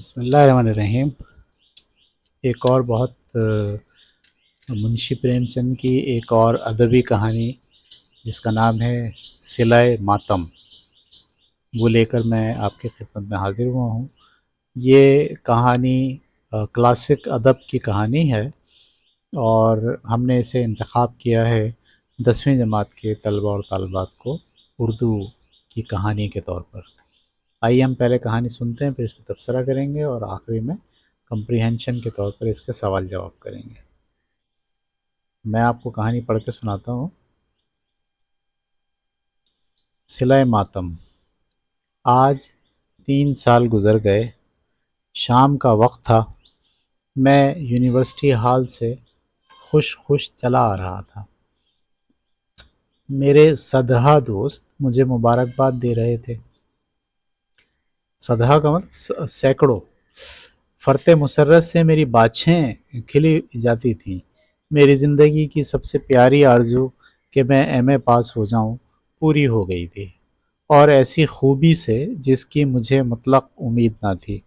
بسم اللہ الرحمن الرحیم۔ ایک اور بہت منشی پریم چند کی ایک اور ادبی کہانی جس کا نام ہے صلۂ ماتم، وہ لے کر میں آپ کی خدمت میں حاضر ہوا ہوں۔ یہ کہانی کلاسک ادب کی کہانی ہے اور ہم نے اسے انتخاب کیا ہے 10ویں جماعت کے طلباء اور طالبات کو اردو کی کہانی کے طور پر۔ آئیے ہم پہلے کہانی سنتے ہیں، پھر اس پہ تبصرہ کریں گے اور آخری میں کمپریہنشن کے طور پر اس کے سوال جواب کریں گے۔ میں آپ کو کہانی پڑھ کے سناتا ہوں۔ صلۂ ماتم۔ آج 3 سال گزر گئے۔ شام کا وقت تھا۔ میں یونیورسٹی ہال سے خوش چلا آ رہا تھا۔ میرے صدہا دوست مجھے مبارکباد دے رہے تھے۔ صدہا کا مطلب سینکڑوں۔ فرط مسرت سے میری باچھیں کھلی جاتی تھیں۔ میری زندگی کی سب سے پیاری آرزو کہ میں ایم اے پاس ہو جاؤں پوری ہو گئی تھی، اور ایسی خوبی سے جس کی مجھے مطلق امید نہ تھی۔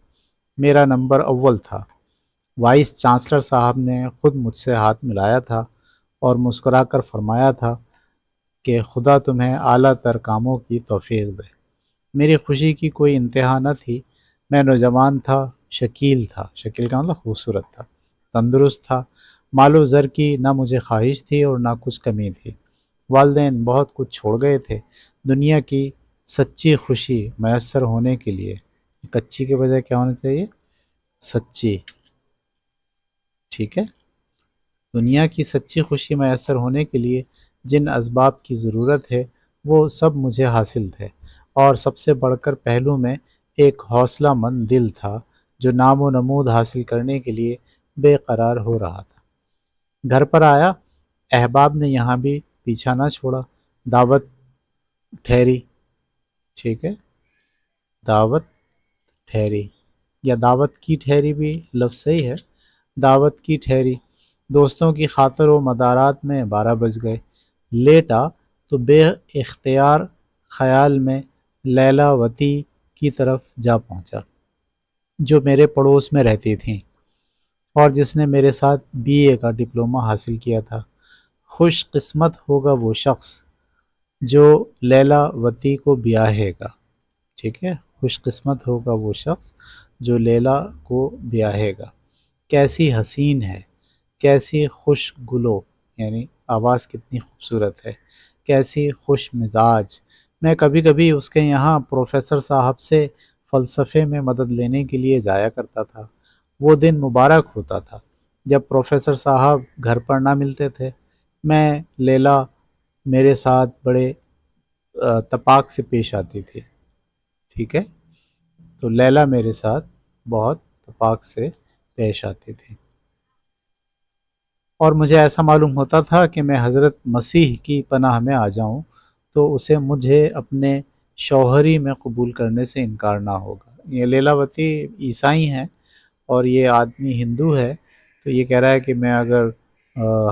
میرا نمبر اول تھا۔ وائس چانسلر صاحب نے خود مجھ سے ہاتھ ملایا تھا اور مسکرا کر فرمایا تھا کہ خدا تمہیں اعلیٰ تر کاموں کی توفیق دے۔ میری خوشی کی کوئی انتہا نہ تھی۔ میں نوجوان تھا، شکیل تھا، شکیل کا مطلب خوبصورت تھا، تندرست تھا، مال و زر کی نہ مجھے خواہش تھی اور نہ کچھ کمی تھی۔ والدین بہت کچھ چھوڑ گئے تھے۔ دنیا کی سچی خوشی میسر ہونے کے لیے، کچی کے بجائے کیا ہونا چاہیے؟ سچی، ٹھیک ہے؟ دنیا کی سچی خوشی میسر ہونے کے لیے جن اسباب کی ضرورت ہے وہ سب مجھے حاصل تھے، اور سب سے بڑھ کر پہلو میں ایک حوصلہ مند دل تھا جو نام و نمود حاصل کرنے کے لیے بے قرار ہو رہا تھا۔ گھر پر آیا، احباب نے یہاں بھی پیچھا نہ چھوڑا۔ دعوت ٹھہری، ٹھیک ہے، دعوت ٹھہری، یا دعوت کی ٹھہری بھی لفظ صحیح ہے، دعوت کی ٹھہری۔ دوستوں کی خاطر و مدارات میں 12 بج گئے۔ لیٹا تو بے اختیار خیال میں لیلاوتی کی طرف جا پہنچا، جو میرے پڑوس میں رہتی تھیں اور جس نے میرے ساتھ بی اے کا ڈپلومہ حاصل کیا تھا۔ خوش قسمت ہوگا وہ شخص جو لیلاوتی کو بیاہے گا، ٹھیک ہے، خوش قسمت ہوگا وہ شخص جو لیلا کو بیاہے گا۔ کیسی حسین ہے، کیسی خوش گلو، یعنی آواز کتنی خوبصورت ہے، کیسی خوش مزاج۔ میں کبھی کبھی اس کے یہاں پروفیسر صاحب سے فلسفے میں مدد لینے کے لیے جایا کرتا تھا۔ وہ دن مبارک ہوتا تھا جب پروفیسر صاحب گھر پر نہ ملتے تھے۔ میں لیلا میرے ساتھ بڑے تپاک سے پیش آتی تھی، ٹھیک ہے، تو لیلا میرے ساتھ بہت تپاک سے پیش آتی تھی، اور مجھے ایسا معلوم ہوتا تھا کہ میں حضرت مسیح کی پناہ میں آ جاؤں تو اسے مجھے اپنے شوہری میں قبول کرنے سے انکار نہ ہوگا۔ یہ لیلاوتی عیسائی ہیں اور یہ آدمی ہندو ہے، تو یہ کہہ رہا ہے کہ میں اگر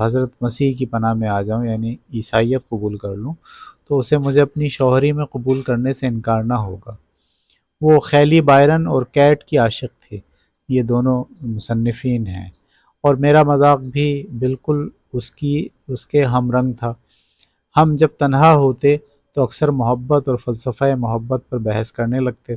حضرت مسیح کی پناہ میں آ جاؤں، یعنی عیسائیت قبول کر لوں، تو اسے مجھے اپنی شوہری میں قبول کرنے سے انکار نہ ہوگا۔ وہ خیلی بائرن اور کیٹ کی عاشق تھی، یہ دونوں مصنفین ہیں، اور میرا مذاق بھی بالکل اس کے ہم رنگ تھا۔ ہم جب تنہا ہوتے تو اکثر محبت اور فلسفہ محبت پر بحث کرنے لگتے،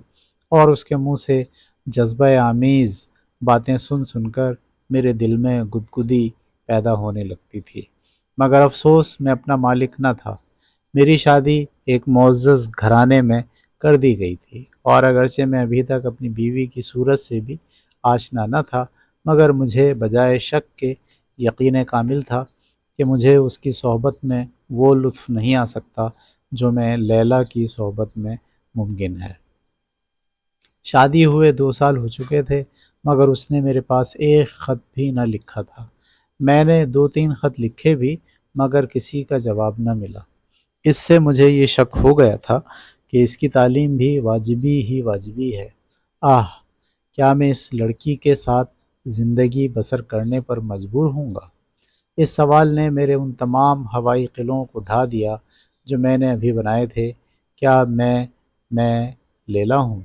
اور اس کے منہ سے جذبہ آمیز باتیں سن کر میرے دل میں گدگدی پیدا ہونے لگتی تھی، مگر افسوس میں اپنا مالک نہ تھا۔ میری شادی ایک معزز گھرانے میں کر دی گئی تھی، اور اگرچہ میں ابھی تک اپنی بیوی کی صورت سے بھی آشنا نہ تھا، مگر مجھے بجائے شک کے یقین کامل تھا کہ مجھے اس کی صحبت میں وہ لطف نہیں آ سکتا جو میں لیلا کی صحبت میں ممکن ہے۔ شادی ہوئے 2 سال ہو چکے تھے، مگر اس نے میرے پاس ایک خط بھی نہ لکھا تھا۔ میں نے 2-3 خط لکھے بھی، مگر کسی کا جواب نہ ملا۔ اس سے مجھے یہ شک ہو گیا تھا کہ اس کی تعلیم بھی واجبی ہے۔ آہ، کیا میں اس لڑکی کے ساتھ زندگی بسر کرنے پر مجبور ہوں گا؟ اس سوال نے میرے ان تمام ہوائی قلعوں کو ڈھا دیا جو میں نے ابھی بنائے تھے۔ کیا میں لیلا ہوں؟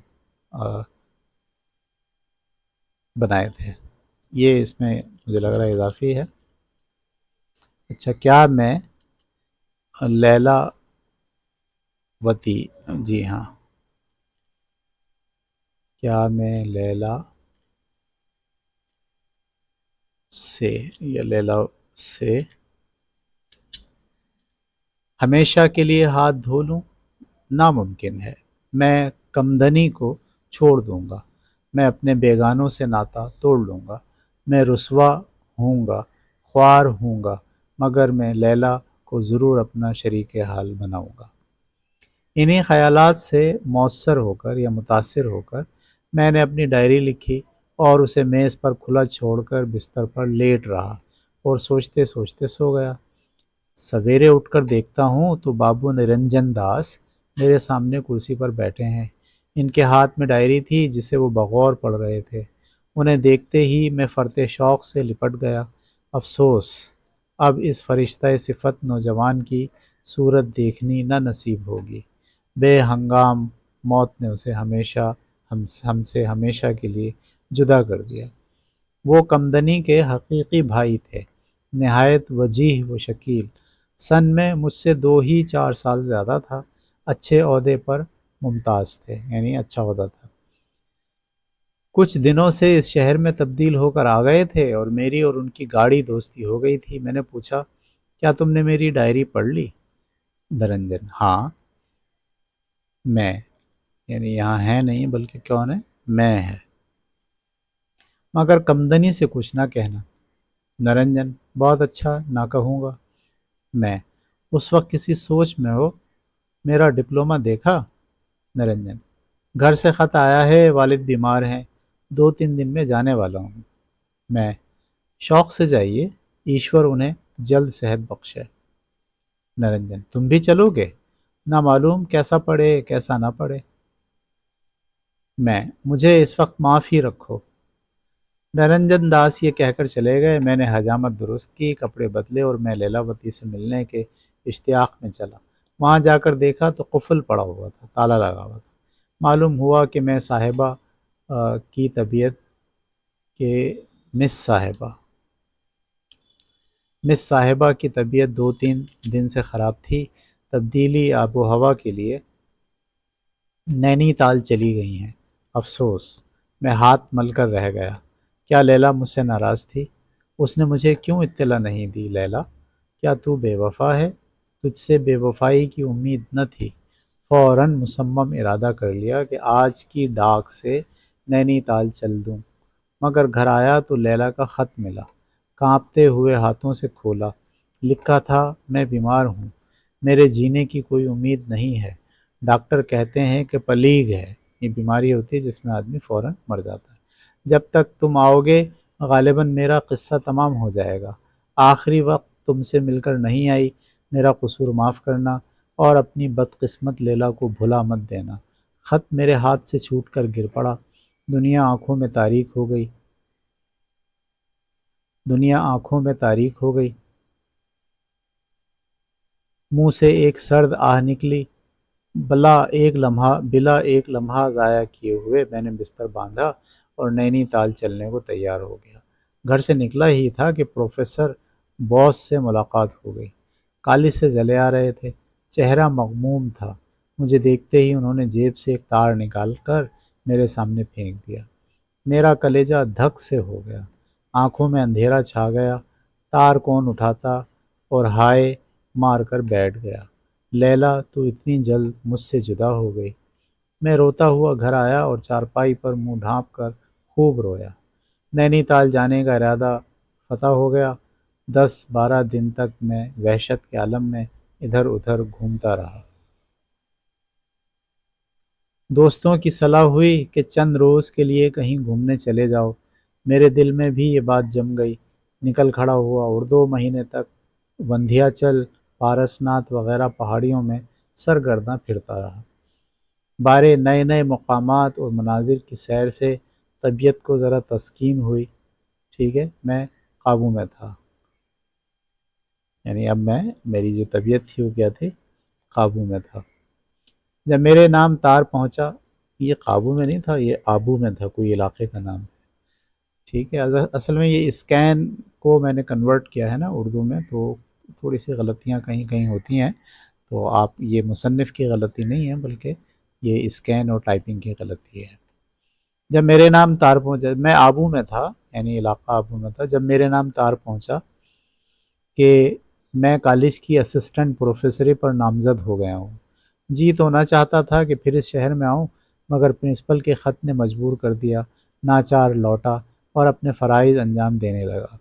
بنائے تھے۔ یہ اس میں مجھے لگ رہا ہے اضافی ہے۔ اچھا، کیا میں لیلا وتی، جی ہاں، کیا میں لیلا سے یا لیلا سے ہمیشہ کے لیے ہاتھ دھو لوں؟ ناممکن ہے۔ میں کمدنی کو چھوڑ دوں گا، میں اپنے بیگانوں سے ناتا توڑ لوں گا، میں رسوا ہوں گا، خوار ہوں گا، مگر میں لیلا کو ضرور اپنا شریک حال بناؤں گا۔ انہی خیالات سے مؤثر ہو کر یا متاثر ہو کر میں نے اپنی ڈائری لکھی اور اسے میز پر کھلا چھوڑ کر بستر پر لیٹ رہا اور سوچتے سوچتے سو گیا۔ سویرے اٹھ کر دیکھتا ہوں تو بابو نرنجن داس میرے سامنے کرسی پر بیٹھے ہیں۔ ان کے ہاتھ میں ڈائری تھی جسے وہ بغور پڑھ رہے تھے۔ انہیں دیکھتے ہی میں فرط شوق سے لپٹ گیا۔ افسوس، اب اس فرشتہ صفت نوجوان کی صورت دیکھنی نہ نصیب ہوگی۔ بے ہنگام موت نے اسے ہم سے ہمیشہ کے لیے جدا کر دیا۔ وہ کمدنی کے حقیقی بھائی تھے، نہایت وجیح و شکیل، سن میں مجھ سے 2 ہی 4 سال زیادہ تھا، اچھے عہدے پر ممتاز تھے، یعنی اچھا عہدہ تھا۔ کچھ دنوں سے اس شہر میں تبدیل ہو کر آ گئے تھے اور میری اور ان کی گاڑی دوستی ہو گئی تھی۔ میں نے پوچھا، کیا تم نے میری ڈائری پڑھ لی؟ نرنجن: ہاں۔ میں، یعنی یہاں ہے نہیں بلکہ کون ہے؟ میں ہے۔ مگر کمدنی سے کچھ نہ کہنا۔ نرنجن: بہت اچھا، نہ کہوں گا۔ میں: اس وقت کسی سوچ میں ہو؟ میرا ڈپلومہ دیکھا؟ نرنجن: گھر سے خط آیا ہے، والد بیمار ہیں، 2 3 دن میں جانے والا ہوں۔ میں: شوق سے جائیے، ایشور انہیں جلد صحت بخشے۔ نرنجن: تم بھی چلو گے؟ نہ معلوم کیسا پڑے کیسا نہ پڑے۔ میں: مجھے اس وقت معاف ہی رکھو۔ نرنجن داس یہ کہہ کر چلے گئے۔ میں نے حجامت درست کی، کپڑے بدلے اور میں لیلاوتی سے ملنے کے اشتیاق میں چلا۔ وہاں جا کر دیکھا تو قفل پڑا ہوا تھا، تالا لگا ہوا تھا۔ معلوم ہوا کہ میں صاحبہ کی طبیعت کہ مس صاحبہ کی طبیعت 2 3 دن سے خراب تھی۔ تبدیلی آب و ہوا کے لیے نینی تال چلی گئی ہیں۔ افسوس، میں ہاتھ مل کر رہ گیا۔ کیا لیلا مجھ سے ناراض تھی؟ اس نے مجھے کیوں اطلاع نہیں دی؟ لیلا، کیا تو بے وفا ہے؟ تجھ سے بے وفائی کی امید نہ تھی۔ فوراً مصمم ارادہ کر لیا کہ آج کی ڈاک سے نینی تال چل دوں۔ مگر گھر آیا تو لیلا کا خط ملا۔ کانپتے ہوئے ہاتھوں سے کھولا۔ لکھا تھا، میں بیمار ہوں، میرے جینے کی کوئی امید نہیں ہے، ڈاکٹر کہتے ہیں کہ پلیگ ہے، یہ بیماری ہوتی ہے جس میں آدمی فوراً مر جاتا ہے، جب تک تم آؤ گے غالباً میرا قصہ تمام ہو جائے گا، آخری وقت تم سے مل کر نہیں آئی، میرا قصور معاف کرنا اور اپنی بدقسمت لیلا کو بھلا مت دینا۔ خط میرے ہاتھ سے چھوٹ کر گر پڑا۔ دنیا آنکھوں میں تاریک ہو گئی۔ منہ سے ایک سرد آہ نکلی۔ بلا ایک لمحہ ضائع کیے ہوئے میں نے بستر باندھا اور نینی تال چلنے کو تیار ہو گیا۔ گھر سے نکلا ہی تھا کہ پروفیسر بوس سے ملاقات ہو گئی۔ کالج سے جلے آ رہے تھے، چہرہ مغموم تھا۔ مجھے دیکھتے ہی انہوں نے جیب سے ایک تار نکال کر میرے سامنے پھینک دیا۔ میرا کلیجہ دھک سے ہو گیا، آنکھوں میں اندھیرا چھا گیا۔ تار کون اٹھاتا اور ہائے مار کر بیٹھ گیا، لیلا تو اتنی جلد مجھ سے جدا ہو گئی۔ میں روتا ہوا گھر آیا اور چارپائی پر منہ ڈھانپ کر خوب رویا۔ نینی تال جانے کا ارادہ فتح ہو گیا۔ 10 12 دن تک میں وحشت کے عالم میں ادھر ادھر گھومتا رہا۔ دوستوں کی صلاح ہوئی کہ چند روز کے لیے کہیں گھومنے چلے جاؤ۔ میرے دل میں بھی یہ بات جم گئی۔ نکل کھڑا ہوا اور 2 مہینے تک وندھیاچل، پارسناتھ وغیرہ پہاڑیوں میں سرگرداں پھرتا رہا۔ بارے نئے نئے مقامات اور مناظر کی سیر سے طبیعت کو ذرا تسکین ہوئی۔ ٹھیک ہے، میں قابو میں تھا، یعنی اب میری جو طبیعت تھی وہ کیا تھی؟ قابو میں تھا۔ جب میرے نام تار پہنچا، یہ قابو میں نہیں تھا، یہ آبو میں تھا، کوئی علاقے کا نام ہے۔ ٹھیک ہے، اصل میں یہ اسکین کو میں نے کنورٹ کیا ہے نا اردو میں، تو تھوڑی سی غلطیاں کہیں کہیں ہوتی ہیں، تو آپ یہ مصنف کی غلطی نہیں ہے بلکہ یہ اسکین اور ٹائپنگ کی غلطی ہے۔ جب میرے نام تار پہنچا، میں آبو میں تھا، یعنی علاقہ آبو میں تھا، جب میرے نام تار پہنچا کہ میں کالج کی اسسٹنٹ پروفیسری پر نامزد ہو گیا ہوں، جی تو نہ چاہتا تھا کہ پھر اس شہر میں آؤں، مگر پرنسپل کے خط نے مجبور کر دیا، ناچار لوٹا اور اپنے فرائض انجام دینے لگا۔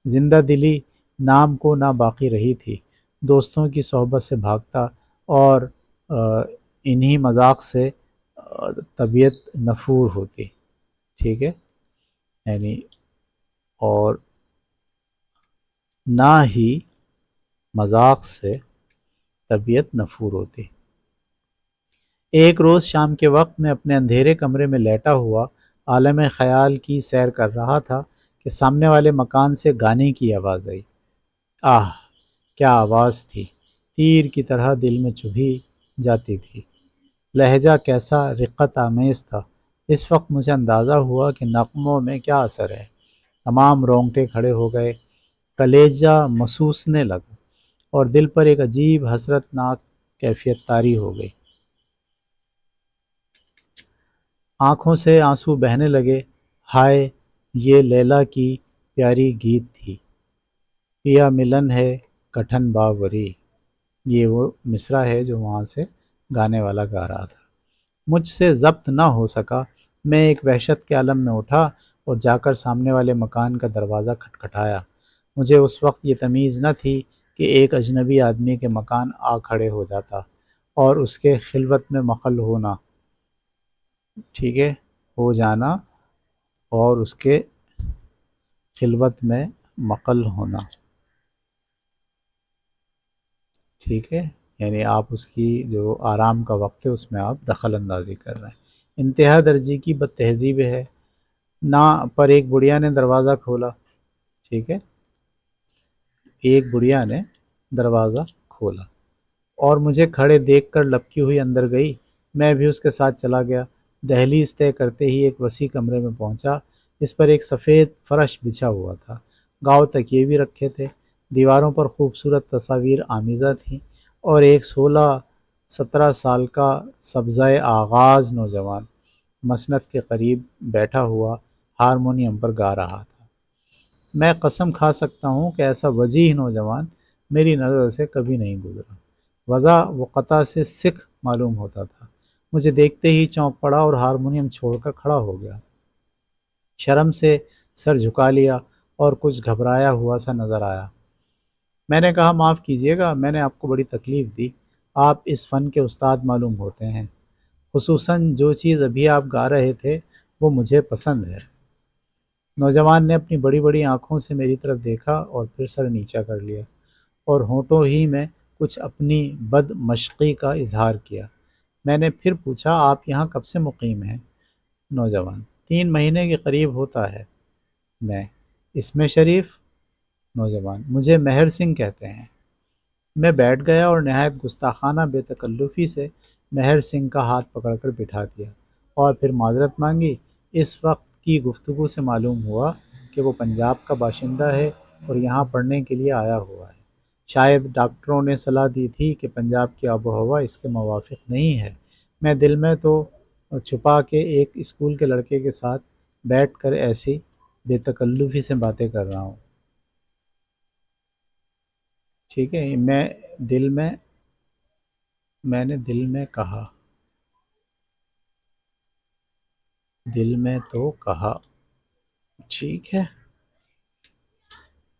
زندہ دلی نام کو نہ باقی رہی تھی، دوستوں کی صحبت سے بھاگتا اور انہی مذاق سے طبیعت نفور ہوتی، ٹھیک ہے، یعنی اور نہ ہی مذاق سے طبیعت نفور ہوتی۔ ایک روز شام کے وقت میں اپنے اندھیرے کمرے میں لیٹا ہوا عالم خیال کی سیر کر رہا تھا کہ سامنے والے مکان سے گانے کی آواز آئی۔ آہ کیا آواز تھی، تیر کی طرح دل میں چبھی جاتی تھی، لہجہ کیسا رقت آمیز تھا۔ اس وقت مجھے اندازہ ہوا کہ نغموں میں کیا اثر ہے، تمام رونگٹے کھڑے ہو گئے، کلیجہ محسوسنے لگا اور دل پر ایک عجیب حسرت ناک کیفیت طاری ہو گئی۔ آنکھوں سے آنسو بہنے لگے۔ ہائے یہ لیلا کی پیاری گیت تھی، پیا ملن ہے کٹھن باوری، یہ وہ مصرع ہے جو وہاں سے گانے والا گا رہا تھا۔ مجھ سے ضبط نہ ہو سکا، میں ایک وحشت کے عالم میں اٹھا اور جا کر سامنے والے مکان کا دروازہ کھٹکھٹایا۔ مجھے اس وقت یہ تمیز نہ تھی کہ ایک اجنبی آدمی کے مکان آ کھڑے ہو جاتا اور اس کے خلوت میں مخل ہونا، ٹھیک ہے، ہو جانا اور اس کے خلوت میں مقل ہونا، ٹھیک ہے، یعنی آپ اس کی جو آرام کا وقت ہے اس میں آپ دخل اندازی کر رہے ہیں۔ انتہا درجے کی بد تہذیب ہے نہ پر ایک بڑھیا نے دروازہ کھولا، ٹھیک ہے، ایک بڑھیا نے دروازہ کھولا اور مجھے کھڑے دیکھ کر لپکی ہوئی اندر گئی۔ میں بھی اس کے ساتھ چلا گیا۔ دہلیز طے کرتے ہی ایک وسیع کمرے میں پہنچا، اس پر ایک سفید فرش بچھا ہوا تھا، گاؤ تکیے بھی رکھے تھے، دیواروں پر خوبصورت تصاویر آمیزہ تھیں اور ایک 16-17 سال کا سبزۂ آغاز نوجوان مسند کے قریب بیٹھا ہوا ہارمونیم پر گا رہا تھا۔ میں قسم کھا سکتا ہوں کہ ایسا وجیح نوجوان میری نظر سے کبھی نہیں گزرا۔ وضع و قطع سے سکھ معلوم ہوتا تھا۔ مجھے دیکھتے ہی چونک پڑا اور ہارمونیم چھوڑ کر کھڑا ہو گیا، شرم سے سر جھکا لیا اور کچھ گھبرایا ہوا سا نظر آیا۔ میں نے کہا معاف کیجیے گا، میں نے آپ کو بڑی تکلیف دی، آپ اس فن کے استاد معلوم ہوتے ہیں، خصوصاً جو چیز ابھی آپ گا رہے تھے وہ مجھے پسند ہے۔ نوجوان نے اپنی بڑی بڑی آنکھوں سے میری طرف دیکھا اور پھر سر نیچا کر لیا اور ہونٹوں ہی میں کچھ اپنی بد مشقی کا اظہار کیا۔ میں نے پھر پوچھا آپ یہاں کب سے مقیم ہیں؟ نوجوان: 3 مہینے کے قریب ہوتا ہے۔ میں: اس میں شریف؟ نوجوان: مجھے مہر سنگھ کہتے ہیں۔ میں بیٹھ گیا اور نہایت گستاخانہ بے تکلفی سے مہر سنگھ کا ہاتھ پکڑ کر بٹھا دیا اور پھر معذرت مانگی۔ اس وقت کی گفتگو سے معلوم ہوا کہ وہ پنجاب کا باشندہ ہے اور یہاں پڑھنے کے لیے آیا ہوا ہے۔ شاید ڈاکٹروں نے صلاح دی تھی کہ پنجاب کی آب و ہوا اس کے موافق نہیں ہے۔ میں دل میں تو چھپا کے ایک اسکول کے لڑکے کے ساتھ بیٹھ کر ایسی بے تکلفی سے باتیں کر رہا ہوں، ٹھیک ہے، میں نے دل میں کہا، دل میں تو کہا، ٹھیک ہے،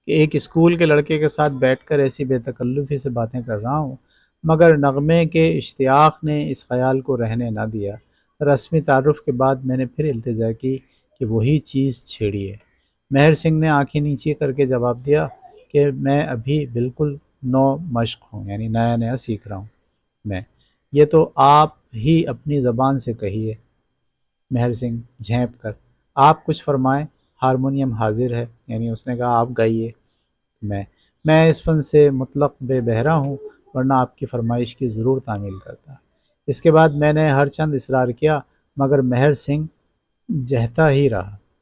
کہ ایک اسکول کے لڑکے کے ساتھ بیٹھ کر ایسی بے تکلفی سے باتیں کر رہا ہوں، مگر نغمے کے اشتیاق نے اس خیال کو رہنے نہ دیا۔ رسمی تعارف کے بعد میں نے پھر التجا کی کہ وہی چیز چھیڑی ہے۔ مہر سنگھ نے آنکھیں نیچے کر کے جواب دیا کہ میں ابھی بالکل نو مشق ہوں، یعنی نیا نیا سیکھ رہا ہوں۔ میں: یہ تو آپ ہی اپنی زبان سے کہیے۔ مہر سنگھ جھینپ کر: آپ کچھ فرمائیں، ہارمونیم حاضر ہے، یعنی اس نے کہا آپ گائیے۔ میں اس فن سے مطلق بے بہرا ہوں، ورنہ آپ کی فرمائش کی ضرور تعمیل کرتا۔ اس کے بعد میں نے ہر چند اصرار کیا، مگر مہر سنگھ جہتا ہی رہا۔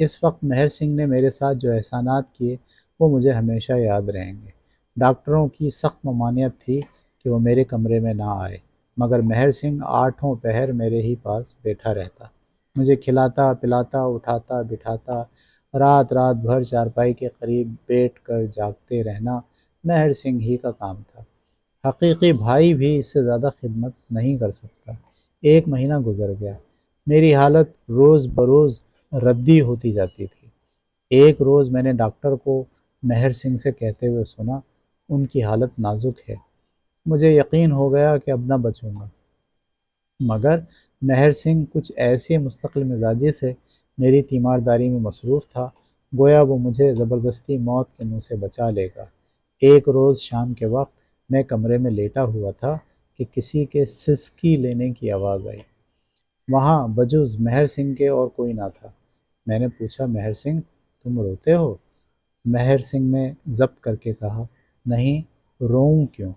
اس وقت مہر سنگھ نے میرے ساتھ جو احسانات کیے وہ مجھے ہمیشہ یاد رہیں گے۔ ڈاکٹروں کی سخت ممانعت تھی کہ وہ میرے کمرے میں نہ آئے، مگر مہر سنگھ آٹھوں پہر میرے ہی پاس بیٹھا رہتا، مجھے کھلاتا پلاتا اٹھاتا بٹھاتا، رات رات بھر چارپائی کے قریب بیٹھ کر جاگتے رہنا مہر سنگھ ہی کا کام تھا۔ حقیقی بھائی بھی اس سے زیادہ خدمت نہیں کر سکتا۔ ایک مہینہ گزر گیا، میری حالت روز بروز ردی ہوتی جاتی تھی۔ ایک روز میں نے ڈاکٹر کو مہر سنگھ سے کہتے ہوئے سنا، ان کی حالت نازک ہے۔ مجھے یقین ہو گیا کہ اب نہ بچوں گا، مگر مہر سنگھ کچھ ایسے مستقل مزاجی سے میری تیمارداری میں مصروف تھا، گویا وہ مجھے زبردستی موت کے منہ سے بچا لے گا۔ ایک روز شام کے وقت میں کمرے میں لیٹا ہوا تھا کہ کسی کے سسکی لینے کی آواز آئی۔ وہاں بجز مہر سنگھ کے اور کوئی نہ تھا۔ میں نے پوچھا، مہر سنگھ تم روتے ہو؟ مہر سنگھ نے ضبط کر کے کہا، نہیں، روؤں کیوں؟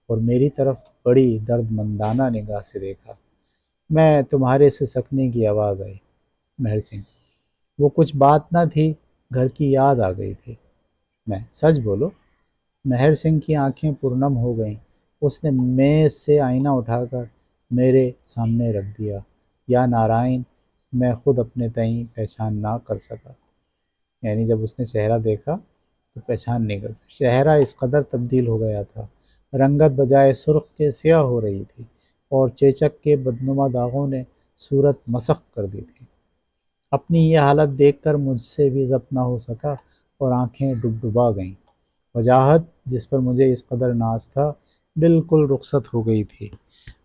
اور میری طرف بڑی درد مندانہ نگاہ سے دیکھا۔ میں تمہارے سسکنے کی آواز آئی مہر سنگھ، وہ کچھ بات نہ تھی، گھر کی یاد آ گئی تھی۔ میں، سچ بولو؟ مہر سنگھ کی آنکھیں پرنم ہو گئیں۔ اس نے میز سے آئینہ اٹھا کر میرے سامنے رکھ دیا۔ یا نارائن، میں خود اپنے تئیں پہچان نہ کر سکا۔ یعنی جب اس نے چہرہ دیکھا تو پہچان نہیں کر سکا۔ چہرہ اس قدر تبدیل ہو گیا تھا، رنگت بجائے سرخ کے سیاہ ہو رہی تھی، اور چیچک کے بدنما داغوں نے صورت مسخ کر دی تھی۔ اپنی یہ حالت دیکھ کر مجھ سے بھی ضبط نہ ہو سکا اور آنکھیں ڈبڈبا گئیں۔ وجاہت جس پر مجھے اس قدر ناز تھا بالکل رخصت ہو گئی تھی۔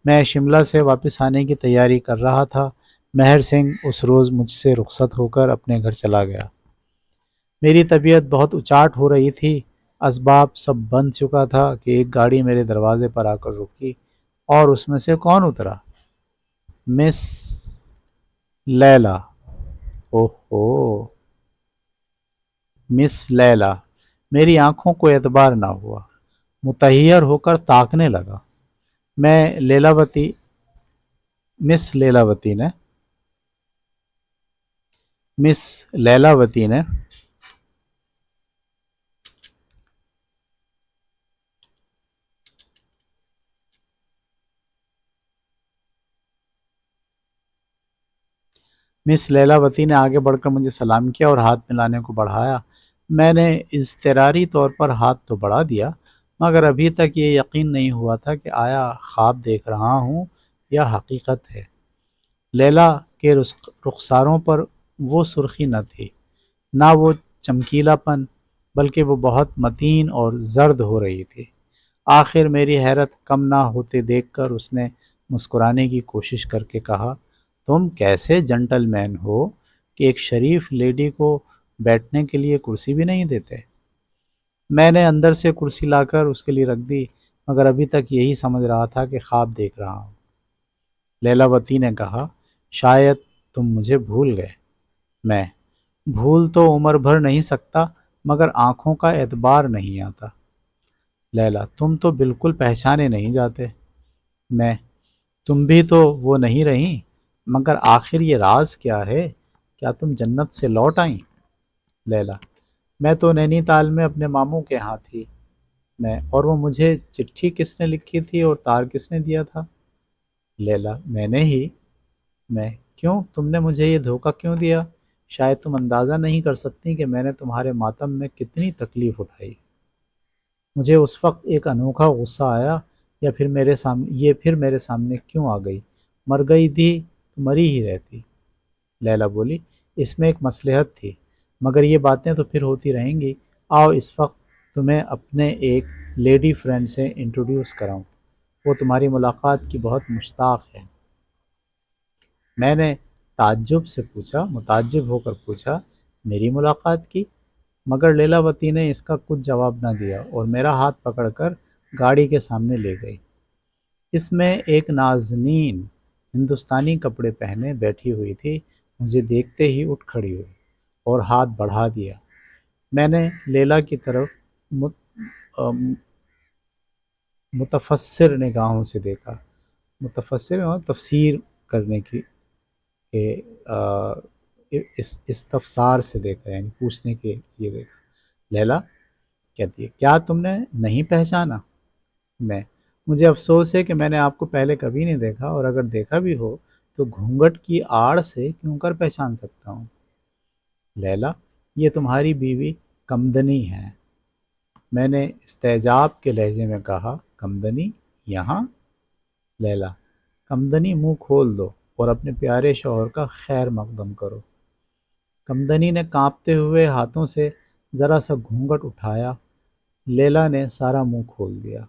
میں شملہ سے واپس آنے کی تیاری کر رہا تھا، مہر سنگھ اس روز مجھ سے رخصت ہو کر اپنے گھر چلا گیا۔ میری طبیعت بہت اچاٹ ہو رہی تھی، اسباب سب بند چکا تھا کہ ایک گاڑی میرے دروازے پر آ کر رکی، اور اس میں سے کون اترا؟ مس لیلا۔ اوہ اوہ، مس لیلا۔ میری آنکھوں کو اعتبار نہ ہوا، متحیر ہو کر تاکنے لگا۔ میں لیلاوتی مس لیلاوتی نے مس لیلاوتی نے مس لیلاوتی نے آگے بڑھ کر مجھے سلام کیا اور ہاتھ ملانے کو بڑھایا۔ میں نے اضطراری طور پر ہاتھ تو بڑھا دیا، مگر ابھی تک یہ یقین نہیں ہوا تھا کہ آیا خواب دیکھ رہا ہوں یا حقیقت ہے۔ لیلا کے رخساروں پر وہ سرخی نہ تھی، نہ وہ چمکیلا پن، بلکہ وہ بہت متین اور زرد ہو رہی تھی۔ آخر میری حیرت کم نہ ہوتے دیکھ کر اس نے مسکرانے کی کوشش کر کے کہا، تم کیسے جنٹل مین ہو کہ ایک شریف لیڈی کو بیٹھنے کے لیے کرسی بھی نہیں دیتے؟ میں نے اندر سے کرسی لا کر اس کے لیے رکھ دی، مگر ابھی تک یہی سمجھ رہا تھا کہ خواب دیکھ رہا ہوں۔ لیلاوتی نے کہا، شاید تم مجھے بھول گئے۔ میں، بھول تو عمر بھر نہیں سکتا، مگر آنکھوں کا اعتبار نہیں آتا۔ لیلا، تم تو بالکل پہچانے نہیں جاتے۔ میں، تم بھی تو وہ نہیں رہیں، مگر آخر یہ راز کیا ہے؟ کیا تم جنت سے لوٹ آئیں؟ لیلا، میں تو نینی تال میں اپنے ماموں کے ہاں تھی۔ میں، اور وہ مجھے چٹھی کس نے لکھی تھی اور تار کس نے دیا تھا؟ لیلا، میں نے ہی۔ میں، کیوں؟ تم نے مجھے یہ دھوکہ کیوں دیا؟ شاید تم اندازہ نہیں کر سکتی کہ میں نے تمہارے ماتم میں کتنی تکلیف اٹھائی۔ مجھے اس وقت ایک انوکھا غصہ آیا، یہ پھر میرے سامنے کیوں آ گئی؟ مر گئی تھی تو مری ہی رہتی۔ لیلا بولی، اس میں ایک مصلحت تھی، مگر یہ باتیں تو پھر ہوتی رہیں گی۔ آؤ اس وقت تمہیں اپنے ایک لیڈی فرینڈ سے انٹروڈیوس کراؤں، وہ تمہاری ملاقات کی بہت مشتاق ہے۔ میں نے متعجب ہو کر پوچھا، میری ملاقات کی؟ مگر لیلاوتی نے اس کا کچھ جواب نہ دیا اور میرا ہاتھ پکڑ کر گاڑی کے سامنے لے گئی۔ اس میں ایک نازنین ہندوستانی کپڑے پہنے بیٹھی ہوئی تھی، مجھے دیکھتے ہی اٹھ کھڑی ہوئی اور ہاتھ بڑھا دیا۔ میں نے لیلا کی طرف متفسر نگاہوں سے دیکھا۔ متفسر اور تفسیر کرنے کی کہ استفسار سے دیکھا، یعنی پوچھنے کے لیے دیکھا۔ لیلا کہتی ہے کیا تم نے نہیں پہچانا؟ میں مجھے افسوس ہے کہ میں نے آپ کو پہلے کبھی نہیں دیکھا، اور اگر دیکھا بھی ہو تو گھونگھٹ کی آڑ سے کیوں کر پہچان سکتا ہوں؟ لیلا یہ تمہاری بیوی کمدنی ہے۔ میں نے استعجاب کے لہجے میں کہا کمدنی یہاں؟ لیلا کمدنی منہ کھول دو اور اپنے پیارے شوہر کا خیر مقدم کرو۔ کمدنی نے کانپتے ہوئے ہاتھوں سے ذرا سا گھونگھٹ اٹھایا۔ لیلا نے سارا منہ کھول دیا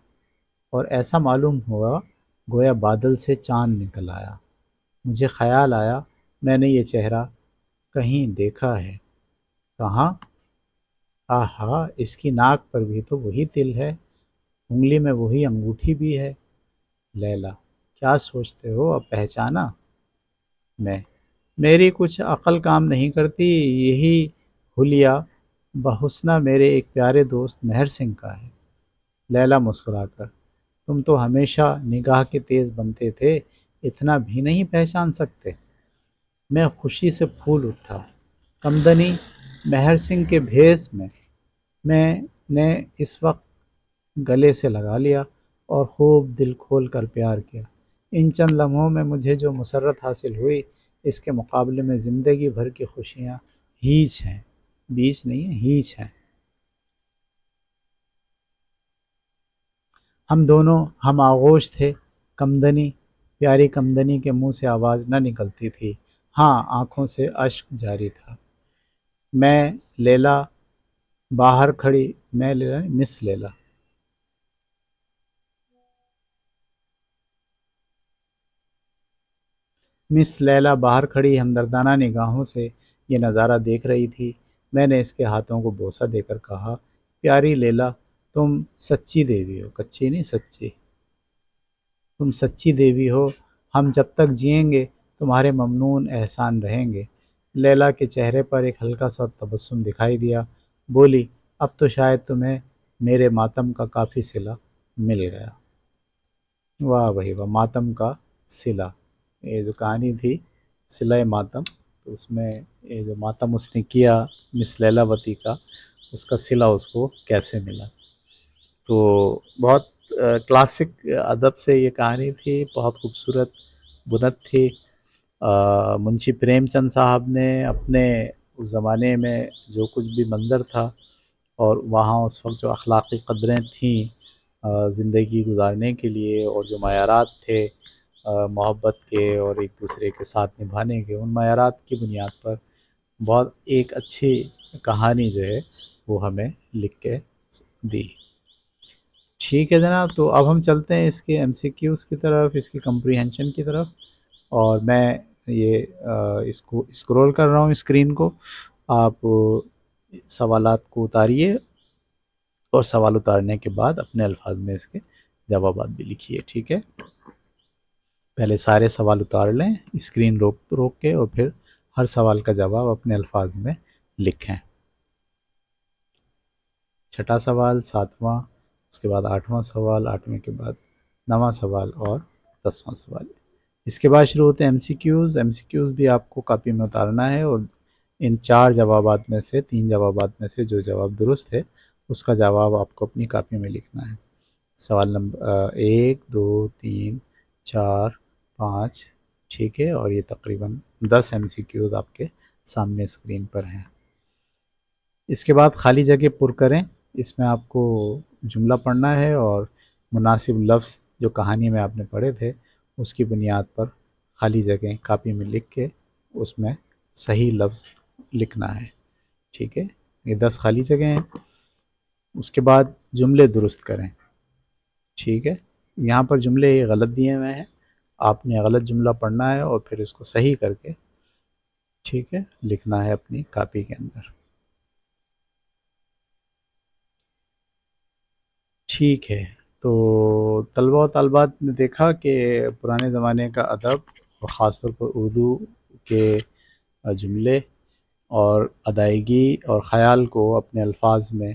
اور ایسا معلوم ہوا گویا بادل سے چاند نکل آیا۔ مجھے خیال آیا میں نے یہ چہرہ کہیں دیکھا ہے۔ کہاں؟ آہا اس کی ناک پر بھی تو وہی تل ہے، انگلی میں وہی انگوٹھی بھی ہے۔ لیلا کیا سوچتے ہو، اب پہچانا؟ میں میری کچھ عقل کام نہیں کرتی، یہی حلیہ بحسنہ میرے ایک پیارے دوست مہر سنگھ کا ہے۔ لیلا مسکرا کر تم تو ہمیشہ نگاہ کے تیز بنتے تھے، اتنا بھی نہیں پہچان سکتے؟ میں خوشی سے پھول اٹھا۔ کمدنی مہر سنگھ کے بھیس میں نے اس وقت گلے سے لگا لیا اور خوب دل کھول کر پیار کیا۔ ان چند لمحوں میں مجھے جو مسرت حاصل ہوئی اس کے مقابلے میں زندگی بھر کی خوشیاں ہیچ ہیں، بیچ نہیں ہیں، ہیچ ہیں۔ ہم دونوں ہم آغوش تھے۔ کمدنی پیاری کمدنی کے منہ سے آواز نہ نکلتی تھی، ہاں آنکھوں سے اشک جاری تھا۔ میں لیلا باہر کھڑی میں لیلا مس لیلا مس لیلا باہر کھڑی ہمدردانہ نگاہوں سے یہ نظارہ دیکھ رہی تھی۔ میں نے اس کے ہاتھوں کو بوسہ دے کر کہا پیاری لیلا تم سچی دیوی ہو، کچی نہیں سچی، تم سچی دیوی ہو، ہم جب تک جئیں گے تمہارے ممنون احسان رہیں گے۔ لیلا کے چہرے پر ایک ہلکا سا تبسم دکھائی دیا، بولی اب تو شاید تمہیں میرے ماتم کا کافی صلہ مل گیا۔ واہ بھائی واہ، ماتم کا صلہ، یہ جو کہانی تھی صلہ ماتم، تو اس میں یہ جو ماتم اس نے کیا مس لیلا وتی کا، اس کا صلہ اس کو کیسے ملا۔ تو بہت کلاسک ادب سے یہ کہانی تھی، بہت خوبصورت بنت تھی۔ منشی پریم چند صاحب نے اپنے اس زمانے میں جو کچھ بھی منظر تھا اور وہاں اس وقت جو اخلاقی قدریں تھیں زندگی گزارنے کے لیے، اور جو معیارات تھے محبت کے اور ایک دوسرے کے ساتھ نبھانے کے، ان معیارات کی بنیاد پر بہت ایک اچھی کہانی جو ہے وہ ہمیں لکھ کے دی۔ ٹھیک ہے جناب، تو اب ہم چلتے ہیں اس کے ایم سی کیوز کی طرف، اس کی کمپریہنشن کی طرف، اور میں یہ اس کو اسکرول کر رہا ہوں اسکرین کو، آپ سوالات کو اتاریے اور سوال اتارنے کے بعد اپنے الفاظ میں اس کے جوابات بھی لکھیے، ٹھیک ہے؟ پہلے سارے سوال اتار لیں اسکرین روک روک کے، اور پھر ہر سوال کا جواب اپنے الفاظ میں لکھیں۔ چھٹا سوال، ساتواں، اس کے بعد آٹھواں سوال، آٹھویں کے بعد نواں سوال اور 10واں سوال۔ اس کے بعد شروع ہوتے ہیں M C Qs. M C Qs بھی آپ کو کاپی میں اتارنا ہے، اور ان 4 جوابات میں سے 3 جوابات میں سے جو جواب درست ہے اس کا جواب آپ کو اپنی کاپی میں لکھنا ہے۔ سوال نمبر 1 2 3 4 5، ٹھیک ہے، اور یہ تقریباً 10 ایم سی کیوز آپ کے سامنے اسکرین پر ہیں۔ اس کے بعد خالی جگہ پر کریں، اس میں آپ کو جملہ پڑھنا ہے اور مناسب لفظ جو کہانی میں آپ نے پڑھے تھے اس کی بنیاد پر خالی جگہیں کاپی میں لکھ کے اس میں صحیح لفظ لکھنا ہے، ٹھیک ہے؟ یہ 10 خالی جگہیں ہیں۔ اس کے بعد جملے درست کریں، ٹھیک ہے؟ یہاں پر جملے غلط دیے ہوئے ہیں، آپ نے غلط جملہ پڑھنا ہے اور پھر اس کو صحیح کر کے، ٹھیک ہے، لکھنا ہے اپنی کاپی کے اندر۔ ٹھیک ہے، تو طلبہ و طالبات نے دیکھا کہ پرانے زمانے کا ادب اور خاص طور پر اردو کے جملے اور ادائیگی اور خیال کو اپنے الفاظ میں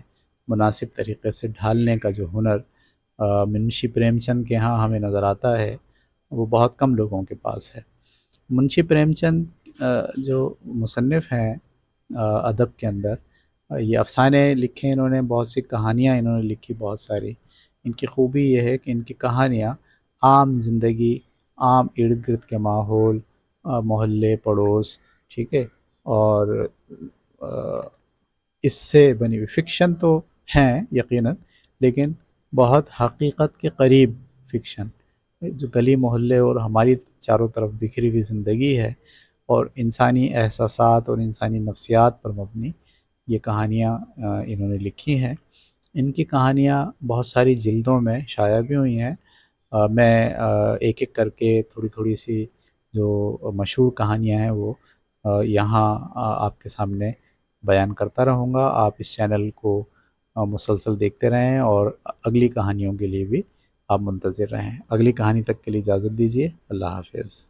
مناسب طریقے سے ڈھالنے کا جو ہنر منشی پریم چند کے ہاں ہمیں نظر آتا ہے، وہ بہت کم لوگوں کے پاس ہے۔ منشی پریم چند جو مصنف ہیں ادب کے اندر، یہ افسانے لکھے انہوں نے، بہت سی کہانیاں انہوں نے لکھی بہت ساری۔ ان کی خوبی یہ ہے کہ ان کی کہانیاں عام زندگی، عام ارد گرد کے ماحول، محلے پڑوس، ٹھیک ہے، اور اس سے بنی ہوئی فکشن تو ہیں یقیناً، لیکن بہت حقیقت کے قریب فکشن، جو گلی محلے اور ہماری چاروں طرف بکھری ہوئی زندگی ہے اور انسانی احساسات اور انسانی نفسیات پر مبنی یہ کہانیاں انہوں نے لکھی ہیں۔ ان کی کہانیاں بہت ساری جلدوں میں شائع بھی ہوئی ہیں۔ میں ایک ایک کر کے تھوڑی تھوڑی سی جو مشہور کہانیاں ہیں وہ یہاں آپ کے سامنے بیان کرتا رہوں گا۔ آپ اس چینل کو مسلسل دیکھتے رہیں اور اگلی کہانیوں کے لیے بھی آپ منتظر رہیں۔ اگلی کہانی تک کے لیے اجازت دیجیے۔ اللہ حافظ۔